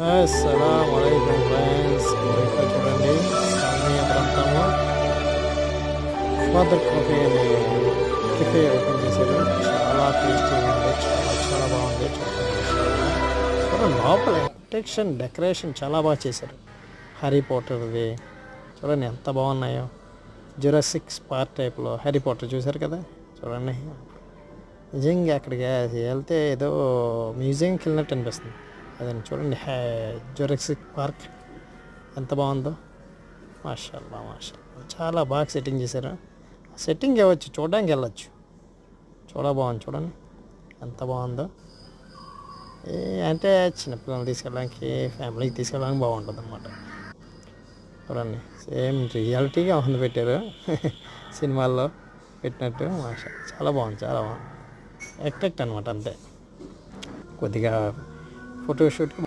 అస్సలాముఅలైకుం friends, ఇక్కడ చూడండి Salmiya ప్రాంతము ఫాదర్ కాఫీ అనే కెఫే ఓపెన్ చేశారు. చాలా టేస్టీగా ఉంది, చాలా చాలా బాగుంది. చూడండి లోపల ప్రొటెక్షన్ డెకరేషన్ చాలా బాగా చేశారు. హ్యారీ పాటర్ది చూడండి ఎంత బాగున్నాయో. జురాసిక్ పార్క్ టైప్లో హ్యారీ పాటర్ చూశారు కదా, చూడండి నిజంగా అక్కడికి వెళ్తే ఏదో మ్యూజియంకి వెళ్ళినట్టు అనిపిస్తుంది. అదని చూడండి జురాసిక్ పార్క్ ఎంత బాగుందో. మాషాల్లా మాషాల్లా, చాలా బాగా సెట్టింగ్ చేశారు. సెట్టింగ్ ఇవ్వచ్చు, చూడడానికి వెళ్ళచ్చు. బాగుంది చూడండి ఎంత బాగుందో. అంటే చిన్నపిల్లలు తీసుకెళ్ళడానికి, ఫ్యామిలీకి తీసుకెళ్ళడానికి బాగుంటుంది అన్నమాట. చూడండి సేమ్ రియాలిటీగా ఉంది పెట్టారు సినిమాల్లో పెట్టినట్టు. మాషా చాలా బాగుంది, చాలా బాగుంది. అట్రాక్ట్ అనమాట అంతే. కొద్దిగా ఫోటోషూట్కి